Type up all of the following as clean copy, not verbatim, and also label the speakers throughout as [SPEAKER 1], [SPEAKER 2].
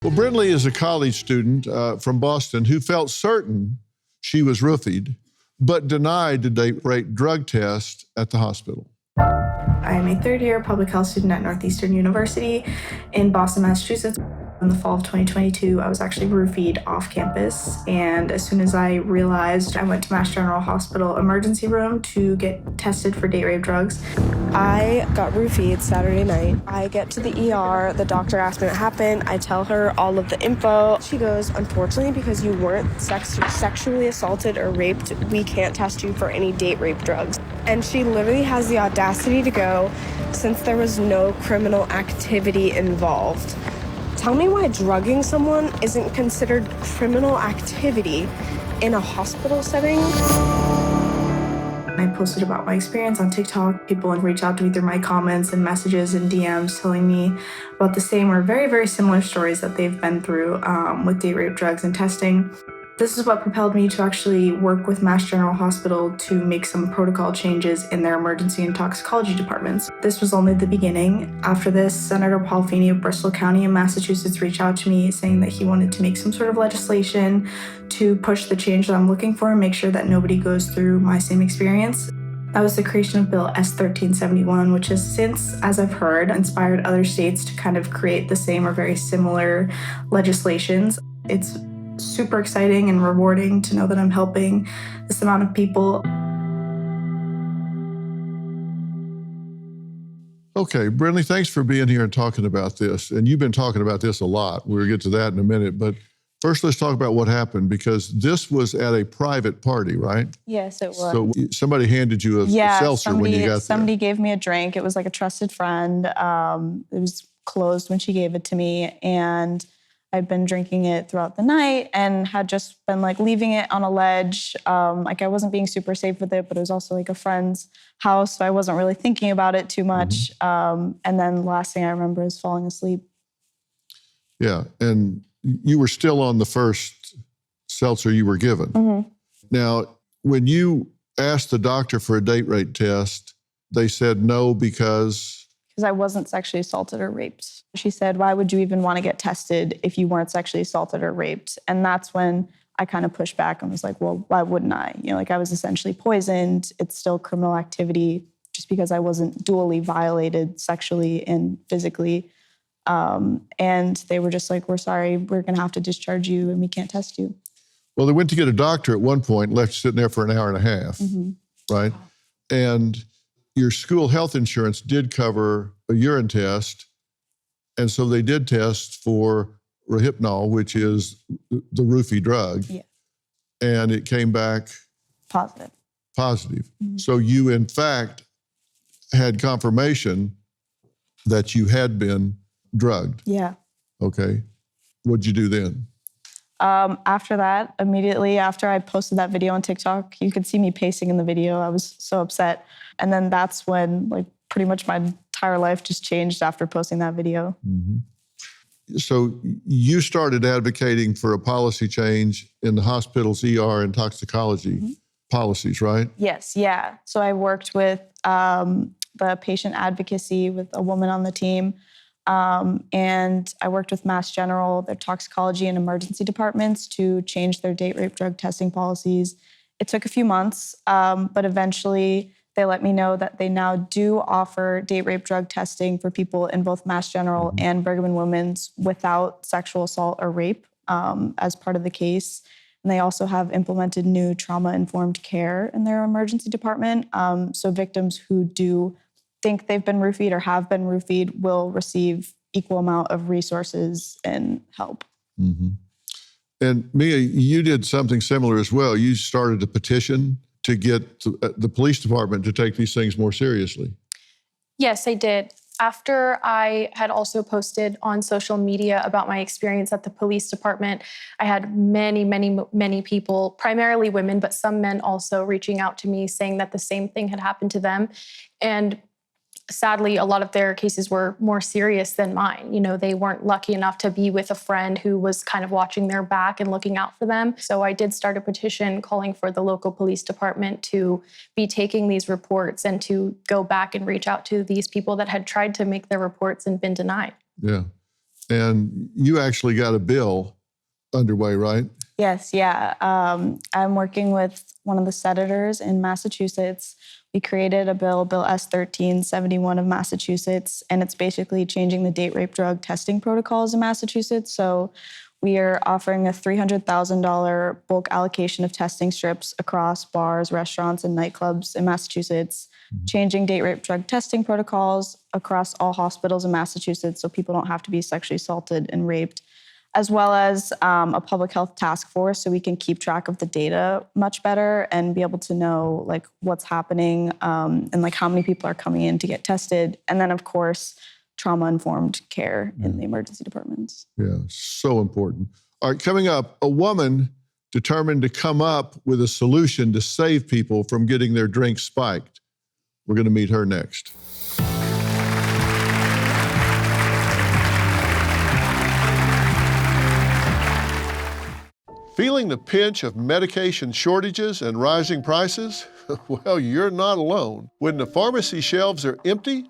[SPEAKER 1] Well, Brindley is a college student from Boston who felt certain she was roofied, but denied the date rape drug test at the hospital.
[SPEAKER 2] I'm a third-year public health student at Northeastern University in Boston, Massachusetts. In the fall of 2022, I was actually roofied off campus, and as soon as I realized, I went to Mass General Hospital emergency room to get tested for date rape drugs.
[SPEAKER 3] I got roofied Saturday night. I get to the ER, the doctor asks me what happened, I tell her all of the info. She goes, unfortunately, because you weren't sexually assaulted or raped, we can't test you for any date rape drugs. And she literally has the audacity to go, since there was no criminal activity involved. Tell me why drugging someone isn't considered criminal activity in a hospital setting.
[SPEAKER 2] I posted about my experience on TikTok. People would reach out to me through my comments and messages and DMs telling me about the same or very, very similar stories that they've been through with date rape drugs and testing. This is what propelled me to actually work with Mass General Hospital to make some protocol changes in their emergency and toxicology departments. This was only the beginning. After this, Senator Paul Feeney of Bristol County in Massachusetts reached out to me saying that he wanted to make some sort of legislation to push the change that I'm looking for and make sure that nobody goes through my same experience. That was the creation of Bill S-1371, which has since, as I've heard, inspired other states to kind of create the same or very similar legislations. It's super exciting and rewarding to know that I'm helping this amount of people.
[SPEAKER 1] Okay, Brindley, thanks for being here and talking about this. And you've been talking about this a lot. We'll get to that in a minute. But first, let's talk about what happened, because this was at a private party, right?
[SPEAKER 4] Yes, it was.
[SPEAKER 1] So somebody handed you a seltzer when you got there.
[SPEAKER 4] Somebody gave me a drink. It was like a trusted friend. It was closed when she gave it to me. And I'd been drinking it throughout the night and had just been like leaving it on a ledge. Like I wasn't being super safe with it, but it was also like a friend's house. So I wasn't really thinking about it too much. And then last thing I remember is falling asleep.
[SPEAKER 1] Yeah. And you were still on the first seltzer you were given. Now, when you asked the doctor for a date rape test, they said no because
[SPEAKER 4] I wasn't sexually assaulted or raped. She said, why would you even want to get tested if you weren't sexually assaulted or raped? And that's when I kind of pushed back and was like, well, why wouldn't I? You know, like I was essentially poisoned. It's still criminal activity just because I wasn't dually violated sexually and physically. And they were just like, we're sorry, we're going to have to discharge you and we can't test you.
[SPEAKER 1] Well, they went to get a doctor at one point, left you sitting there for an hour and a half, right? And your school health insurance did cover a urine test. And so they did test for Rohypnol, which is the roofie drug.
[SPEAKER 4] Yeah.
[SPEAKER 1] And it came back positive. So you, in fact, had confirmation that you had been drugged.
[SPEAKER 4] Yeah.
[SPEAKER 1] Okay. What'd you do then?
[SPEAKER 4] After that, immediately after I posted that video on TikTok, you could see me pacing in the video. I was so upset. And then that's when like pretty much my entire life just changed after posting that video.
[SPEAKER 1] So you started advocating for a policy change in the hospital's ER and toxicology policies, right?
[SPEAKER 4] Yes, yeah. So I worked with the patient advocacy with a woman on the team. And I worked with Mass General, their toxicology and emergency departments to change their date rape drug testing policies. It took a few months, but eventually they let me know that they now do offer date rape drug testing for people in both Mass General and Brigham and Women's without sexual assault or rape as part of the case. And they also have implemented new trauma-informed care in their emergency department. So victims who do think they've been roofied or have been roofied will receive equal amount of resources and help.
[SPEAKER 1] And Mia, you did something similar as well. You started a petition to get the police department to take these things more seriously.
[SPEAKER 5] Yes, I did. After I had also posted on social media about my experience at the police department, I had many people, primarily women, but some men also reaching out to me saying that the same thing had happened to them. And sadly, a lot of their cases were more serious than mine. You know, they weren't lucky enough to be with a friend who was kind of watching their back and looking out for them. So I did start a petition calling for the local police department to be taking these reports and to go back and reach out to these people that had tried to make their reports and been denied.
[SPEAKER 1] Yeah. And you actually got a bill underway, right?
[SPEAKER 4] Yes, yeah. I'm working with one of the senators in Massachusetts. We created a bill, Bill S-1371 of Massachusetts, and it's basically changing the date rape drug testing protocols in Massachusetts. So we are offering a $300,000 bulk allocation of testing strips across bars, restaurants, and nightclubs in Massachusetts, changing date rape drug testing protocols across all hospitals in Massachusetts so people don't have to be sexually assaulted and raped, as well as a public health task force so we can keep track of the data much better and be able to know like what's happening and like how many people are coming in to get tested. And then, of course, trauma-informed care in the emergency departments.
[SPEAKER 1] Yeah, so important. All right, coming up, a woman determined to come up with a solution to save people from getting their drinks spiked. We're going to meet her next. Feeling the pinch of medication shortages and rising prices? Well, you're not alone. When the pharmacy shelves are empty,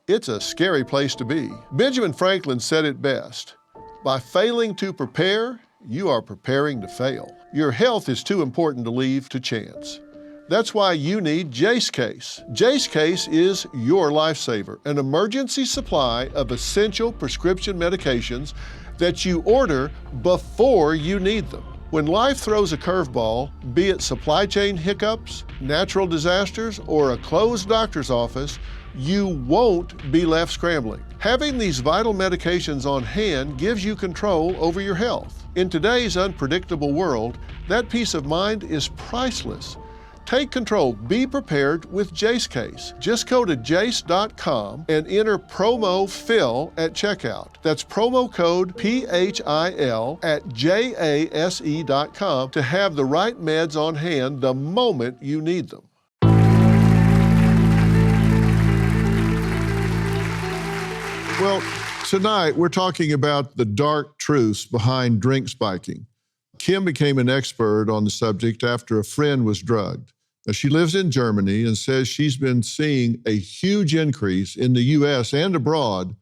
[SPEAKER 1] it's a scary place to be. Benjamin Franklin said it best. By failing to prepare, you are preparing to fail. Your health is too important to leave to chance. That's why you need Jace Case. Jace Case is your lifesaver, an emergency supply of essential prescription medications that you order before you need them. When life throws a curveball, be it supply chain hiccups, natural disasters, or a closed doctor's office, you won't be left scrambling. Having these vital medications on hand gives you control over your health. In today's unpredictable world, that peace of mind is priceless. Take control. Be prepared with Jace Case. Just go to jace.com and enter promo PHIL at checkout. That's promo code PHIL at jase.com to have the right meds on hand the moment you need them. Well, tonight we're talking about the dark truths behind drink spiking. Kim became an expert on the subject after a friend was drugged. Now, she lives in Germany and says she's been seeing a huge increase in the U.S. and abroad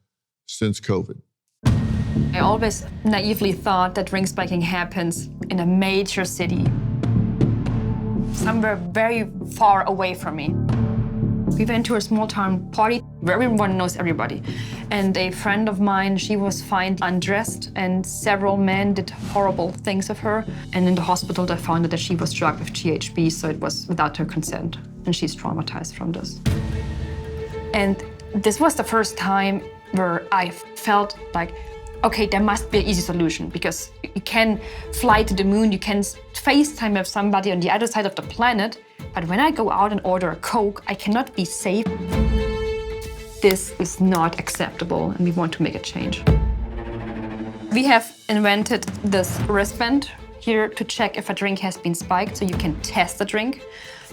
[SPEAKER 1] since COVID.
[SPEAKER 6] I always naively thought that drink spiking happens in a major city, somewhere very far away from me. We went to a small town party where everyone knows everybody. And a friend of mine, she was found undressed and several men did horrible things of her. And in the hospital, they found that she was drugged with GHB, so it was without her consent. And she's traumatized from this. And this was the first time where I felt like, okay, there must be an easy solution because you can fly to the moon, you can FaceTime with somebody on the other side of the planet, but when I go out and order a Coke, I cannot be safe. This is not acceptable, and we want to make a change. We have invented this wristband here to check if a drink has been spiked, so you can test the drink,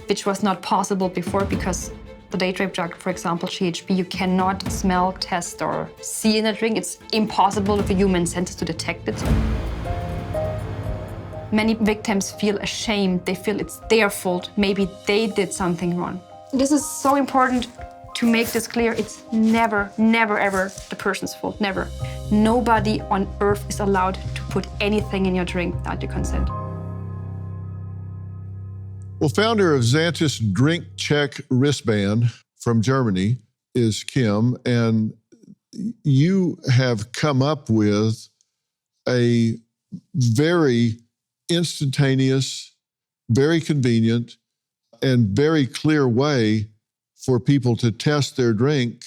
[SPEAKER 6] which was not possible before because the date rape drug, for example, GHB, you cannot smell, test, or see in a drink. It's impossible with the human senses to detect it. Many victims feel ashamed. They feel it's their fault. Maybe they did something wrong. This is so important to make this clear. It's never, never, ever the person's fault. Never. Nobody on earth is allowed to put anything in your drink without your consent.
[SPEAKER 1] Well, founder of Xantis Drink Check wristband from Germany is Kim, and you have come up with a very instantaneous, very convenient, and very clear way for people to test their drink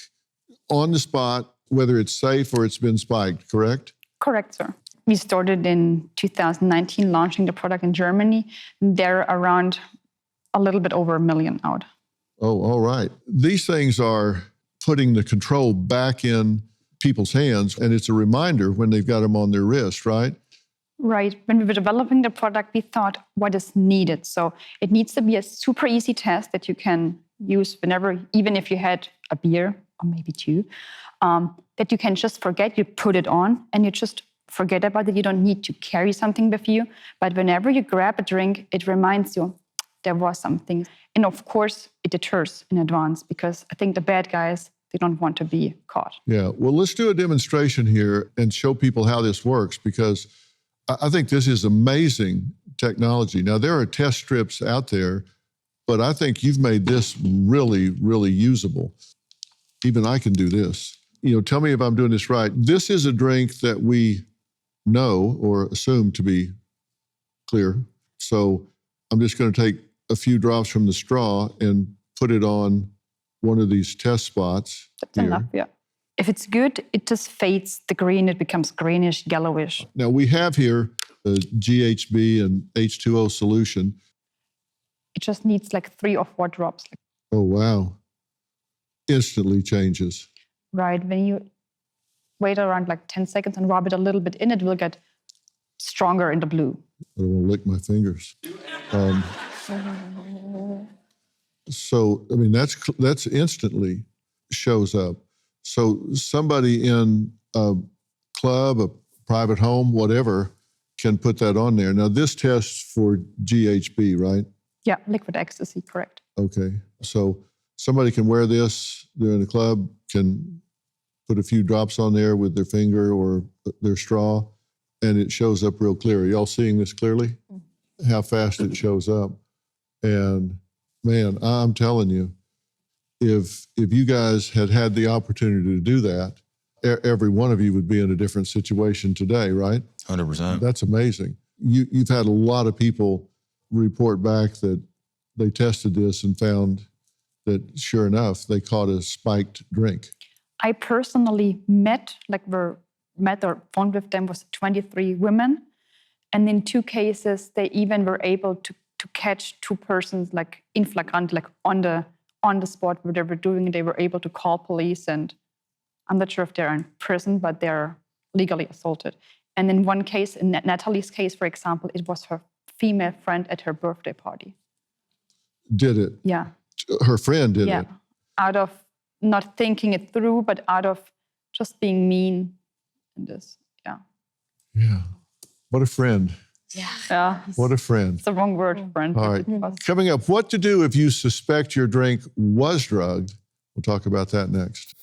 [SPEAKER 1] on the spot, whether it's safe or it's been spiked, correct?
[SPEAKER 6] Correct, sir. We started in 2019, launching the product in Germany. They're around a little bit over 1 million out.
[SPEAKER 1] Oh, all right. These things are putting the control back in people's hands, and it's a reminder when they've got them on their wrist, right?
[SPEAKER 6] Right. When we were developing the product, we thought what is needed. So it needs to be a super easy test that you can use whenever, even if you had a beer or maybe two, that you can just forget, you put it on and you just forget about it. You don't need to carry something with you. But whenever you grab a drink, it reminds you there was something. And of course, it deters in advance because I think the bad guys
[SPEAKER 7] they don't want to be caught.
[SPEAKER 1] Yeah, well, let's do a demonstration here and show people how this works, because I think this is amazing technology. Now, there are test strips out there, but I think you've made this really, really usable. Even I can do this. Tell me if I'm doing this right. This is a drink that we know or assume to be clear. So I'm just going to take a few drops from the straw and put it on one of these test spots.
[SPEAKER 7] That's enough, yeah. If it's good, it just fades the green. It becomes greenish, yellowish.
[SPEAKER 1] Now we have here a GHB and H2O solution.
[SPEAKER 7] It just needs like 3 or 4 drops.
[SPEAKER 1] Oh, wow. Instantly changes.
[SPEAKER 7] Right, when you wait around like 10 seconds and rub it a little bit in, it will get stronger in the blue.
[SPEAKER 1] I don't want to lick my fingers. So, I mean, that's instantly shows up. So somebody in a club, a private home, whatever, can put that on there. Now, this tests for GHB, right?
[SPEAKER 7] Yeah, liquid ecstasy, correct.
[SPEAKER 1] Okay. So somebody can wear this, they're in a club, can put a few drops on there with their finger or their straw, and it shows up real clear. Are y'all seeing this clearly? How fast it shows up. And man, I'm telling you, if you guys had the opportunity to do that, every one of you would be in a different situation today, right?
[SPEAKER 8] 100%.
[SPEAKER 1] That's amazing. You've had a lot of people report back that they tested this and found that sure enough, they caught a spiked drink.
[SPEAKER 7] I personally met or phoned with them was 23 women. And in 2 cases, they even were able to catch 2 persons like in flagrant, like on the spot where they were doing it. They were able to call police, and I'm not sure if they're in prison, but they're legally assaulted. And in one case, in Natalie's case, for example, it was her female friend at her birthday party.
[SPEAKER 1] Did it?
[SPEAKER 7] Yeah.
[SPEAKER 1] Her friend did
[SPEAKER 7] Yeah.
[SPEAKER 1] it?
[SPEAKER 7] Out of not thinking it through, but out of just being mean. Yeah.
[SPEAKER 1] Yeah. What a friend.
[SPEAKER 7] Yeah.
[SPEAKER 1] What a friend.
[SPEAKER 7] It's the wrong word, friend.
[SPEAKER 1] All right. Coming up, what to do if you suspect your drink was drugged. We'll talk about that next.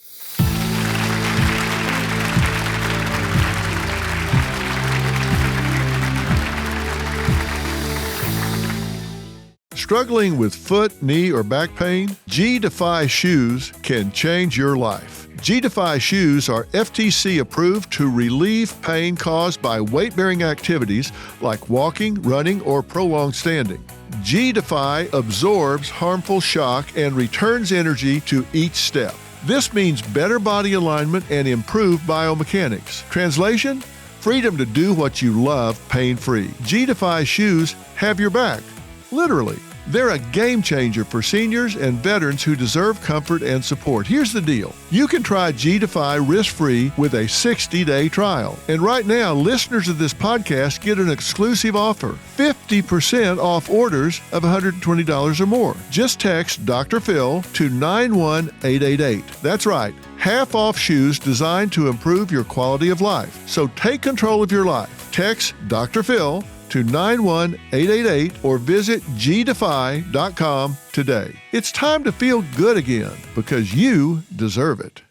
[SPEAKER 1] Struggling with foot, knee, or back pain? G-Defy shoes can change your life. G-Defy shoes are FTC approved to relieve pain caused by weight-bearing activities like walking, running, or prolonged standing. G-Defy absorbs harmful shock and returns energy to each step. This means better body alignment and improved biomechanics. Translation? Freedom to do what you love pain-free. G-Defy shoes have your back. Literally. They're a game changer for seniors and veterans who deserve comfort and support. Here's the deal. You can try G-Defy risk-free with a 60-day trial. And right now, listeners of this podcast get an exclusive offer. 50% off orders of $120 or more. Just text Dr. Phil to 91888. That's right. Half off shoes designed to improve your quality of life. So take control of your life. Text Dr. Phil to 91888 or visit gdefy.com today. It's time to feel good again because you deserve it.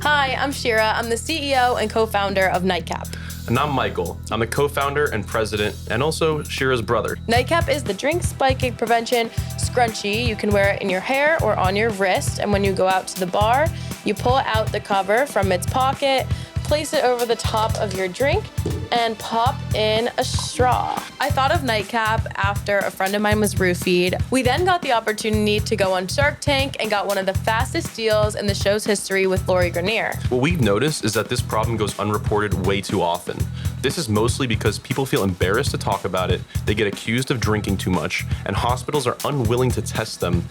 [SPEAKER 9] Hi, I'm Shira. I'm the CEO and co-founder of Nightcap.
[SPEAKER 10] And I'm Michael. I'm the co-founder and president, and also Shira's brother.
[SPEAKER 9] Nightcap is the drink spiking prevention scrunchie. You can wear it in your hair or on your wrist, and when you go out to the bar, you pull out the cover from its pocket, place it over the top of your drink, and pop in a straw. I thought of Nightcap after a friend of mine was roofied. We then got the opportunity to go on Shark Tank and got one of the fastest deals in the show's history with Lori Grenier.
[SPEAKER 10] What we've noticed is that this problem goes unreported way too often. This is mostly because people feel embarrassed to talk about it, they get accused of drinking too much, and hospitals are unwilling to test them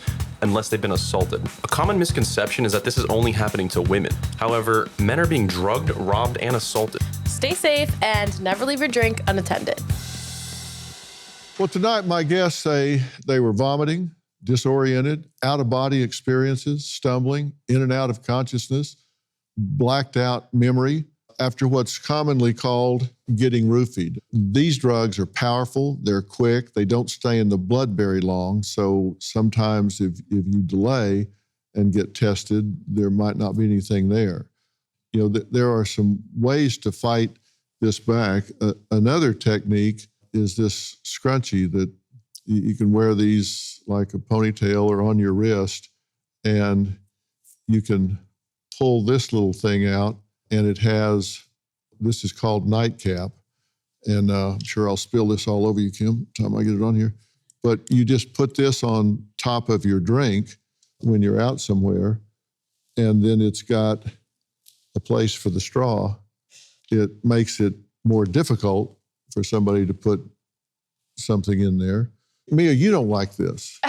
[SPEAKER 10] unless they've been assaulted. A common misconception is that this is only happening to women. However, men are being drugged, robbed, and assaulted.
[SPEAKER 9] Stay safe and never leave your drink unattended.
[SPEAKER 1] Well, tonight my guests say they were vomiting, disoriented, out-of-body experiences, stumbling, in and out of consciousness, blacked out memory. after what's commonly called getting roofied. These drugs are powerful, they're quick, they don't stay in the blood very long. So sometimes if you delay and get tested, there might not be anything there. There are some ways to fight this back. Another technique is this scrunchie that you can wear these like a ponytail or on your wrist, and you can pull this little thing out, and this is called nightcap. And I'm sure I'll spill this all over you, Kim, time I get it on here. But you just put this on top of your drink when you're out somewhere, and then it's got a place for the straw. It makes it more difficult for somebody to put something in there. Mia, you don't like this.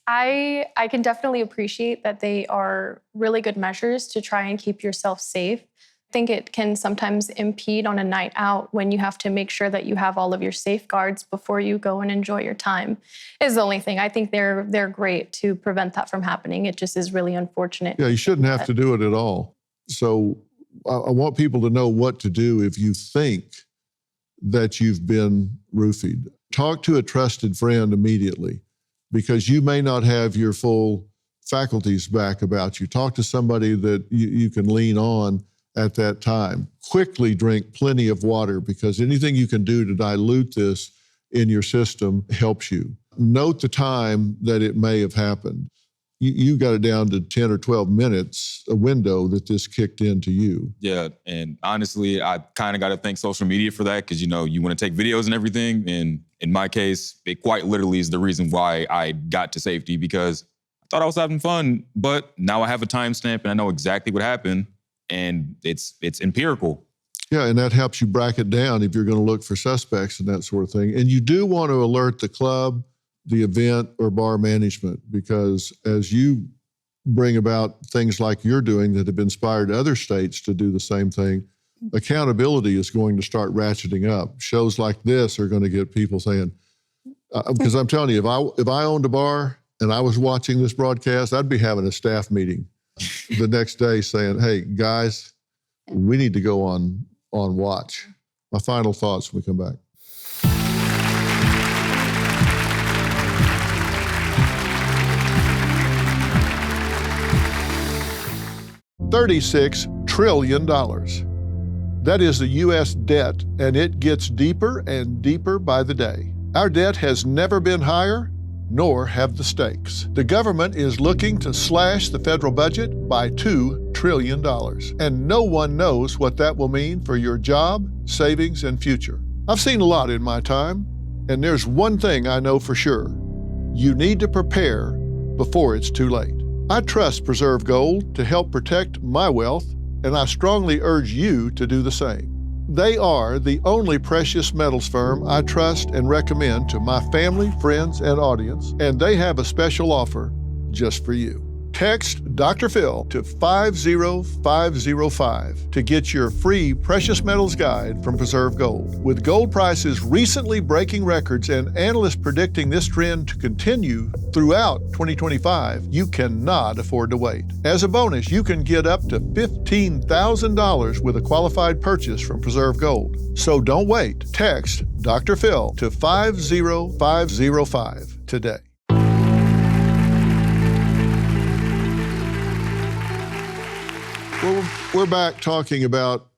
[SPEAKER 5] I can definitely appreciate that they are really good measures to try and keep yourself safe. I think it can sometimes impede on a night out when you have to make sure that you have all of your safeguards before you go and enjoy your time, is the only thing. I think they're great to prevent that from happening. It just is really unfortunate.
[SPEAKER 1] Yeah, you shouldn't have to do it at all. So I want people to know what to do if you think that you've been roofied. Talk to a trusted friend immediately, because you may not have your full faculties back about you. Talk to somebody that you can lean on at that time. Quickly drink plenty of water, because anything you can do to dilute this in your system helps you. Note the time that it may have happened. You got it down to 10 or 12 minutes, a window that this kicked into you.
[SPEAKER 8] Yeah, and honestly, I kind of got to thank social media for that, because, you want to take videos and everything. And in my case, it quite literally is the reason why I got to safety, because I thought I was having fun, but now I have a timestamp and I know exactly what happened, and it's empirical.
[SPEAKER 1] Yeah, and that helps you bracket down if you're going to look for suspects and that sort of thing. And you do want to alert the club, the event, or bar management, because as you bring about things like you're doing that have inspired other states to do the same thing, accountability is going to start ratcheting up. Shows like this are going to get people saying, because I'm telling you, if I owned a bar and I was watching this broadcast, I'd be having a staff meeting the next day saying, hey, guys, we need to go on watch. My final thoughts when we come back. 36 trillion. That is the U.S. debt, and it gets deeper and deeper by the day. Our debt has never been higher, nor have the stakes. The government is looking to slash the federal budget by $2 trillion, and no one knows what that will mean for your job, savings, and future. I've seen a lot in my time, and there's one thing I know for sure. You need to prepare before it's too late. I trust Preserve Gold to help protect my wealth, and I strongly urge you to do the same. They are the only precious metals firm I trust and recommend to my family, friends, and audience, and they have a special offer just for you. Text Dr. Phil to 50505 to get your free precious metals guide from Preserve Gold. With gold prices recently breaking records and analysts predicting this trend to continue throughout 2025, you cannot afford to wait. As a bonus, you can get up to $15,000 with a qualified purchase from Preserve Gold. So don't wait. Text Dr. Phil to 50505 today. Well, we're back talking about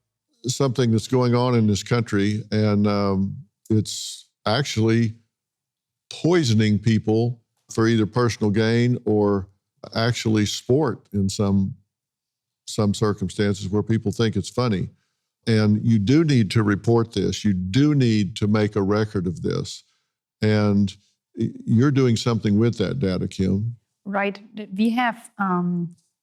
[SPEAKER 1] something that's going on in this country, and it's actually poisoning people for either personal gain or actually sport in some circumstances where people think it's funny. And you do need to report this. You do need to make a record of this. And you're doing something with that data, Kim.
[SPEAKER 7] Right.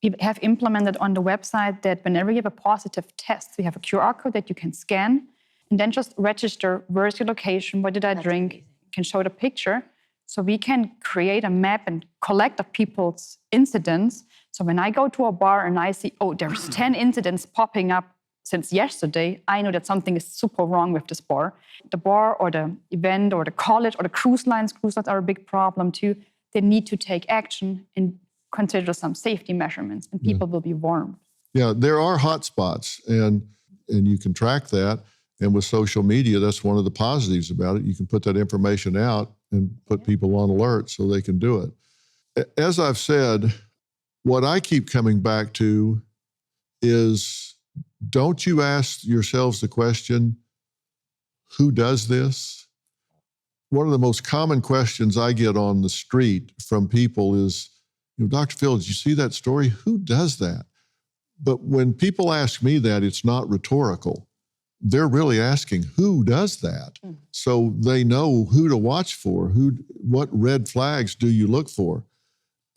[SPEAKER 7] We have implemented on the website that whenever you have a positive test, we have a QR code that you can scan and then just register where's your location, what did I drink, amazing. Can show the picture. So we can create a map and collect the people's incidents. So when I go to a bar and I see, there's 10 incidents popping up since yesterday, I know that something is super wrong with this bar. The bar or the event or the college or the cruise lines are a big problem too. They need to take action and consider some safety measurements, and people will be warned.
[SPEAKER 1] Yeah, there are hot spots, and and you can track that. And with social media, that's one of the positives about it. You can put that information out and put people on alert so they can do it. As I've said, what I keep coming back to is, don't you ask yourselves the question, who does this? One of the most common questions I get on the street from people is, Dr. Phil, did you see that story? Who does that? But when people ask me that, it's not rhetorical. They're really asking, who does that? So they know who to watch for, what red flags do you look for?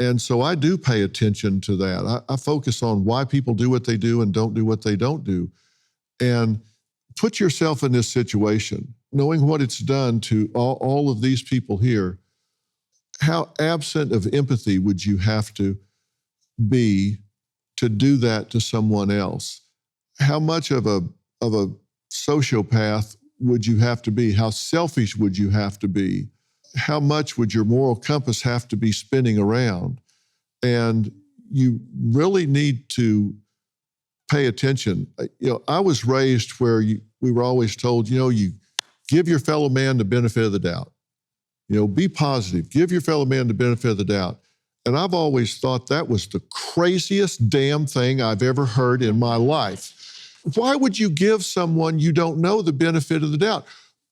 [SPEAKER 1] And so I do pay attention to that. I focus on why people do what they do and don't do what they don't do. And put yourself in this situation, knowing what it's done to all of these people here. How absent of empathy would you have to be to do that to someone else? How much of a sociopath would you have to be? How selfish would you have to be? How much would your moral compass have to be spinning around? And you really need to pay attention. I was raised where we were always told, you give your fellow man the benefit of the doubt. Be positive. Give your fellow man the benefit of the doubt. And I've always thought that was the craziest damn thing I've ever heard in my life. Why would you give someone you don't know the benefit of the doubt?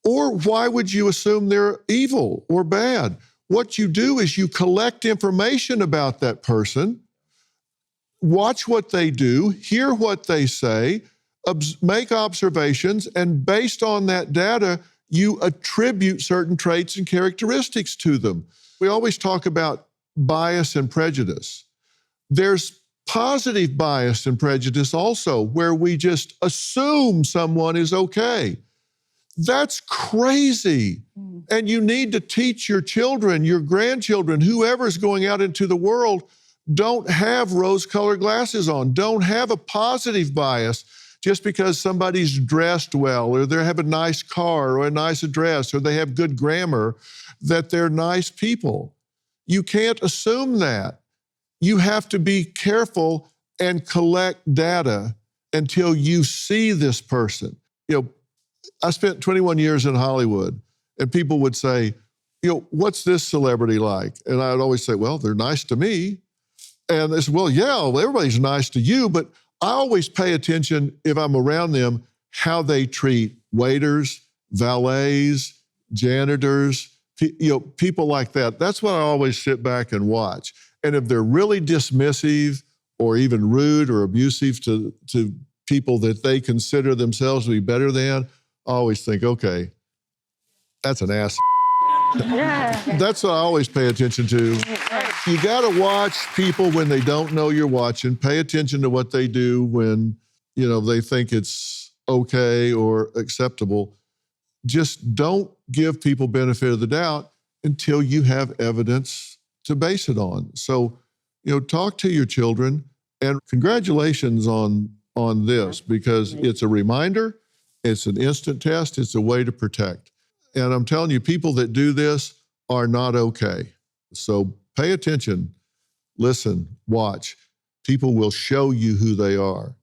[SPEAKER 1] Or why would you assume they're evil or bad? What you do is you collect information about that person, watch what they do, hear what they say, make observations, and based on that data, you attribute certain traits and characteristics to them. We always talk about bias and prejudice. There's positive bias and prejudice also, where we just assume someone is okay. That's crazy. And you need to teach your children, your grandchildren, whoever's going out into the world, don't have rose-colored glasses on. Don't have a positive bias just because somebody's dressed well, or they have a nice car or a nice address, or they have good grammar, that they're nice people. You can't assume that. You have to be careful and collect data until you see this person. I spent 21 years in Hollywood, and people would say, what's this celebrity like? And I'd always say, well, they're nice to me. And they said, well, yeah, everybody's nice to you, but I always pay attention, if I'm around them, how they treat waiters, valets, janitors, people like that. That's what I always sit back and watch. And if they're really dismissive or even rude or abusive to people that they consider themselves to be better than, I always think, okay, that's an ass. That's what I always pay attention to. You got to watch people when they don't know you're watching. Pay attention to what they do when, they think it's okay or acceptable. Just don't give people benefit of the doubt until you have evidence to base it on. So, talk to your children, and congratulations on this, because it's a reminder, it's an instant test, it's a way to protect. And I'm telling you, people that do this are not okay. So pay attention, listen, watch. People will show you who they are.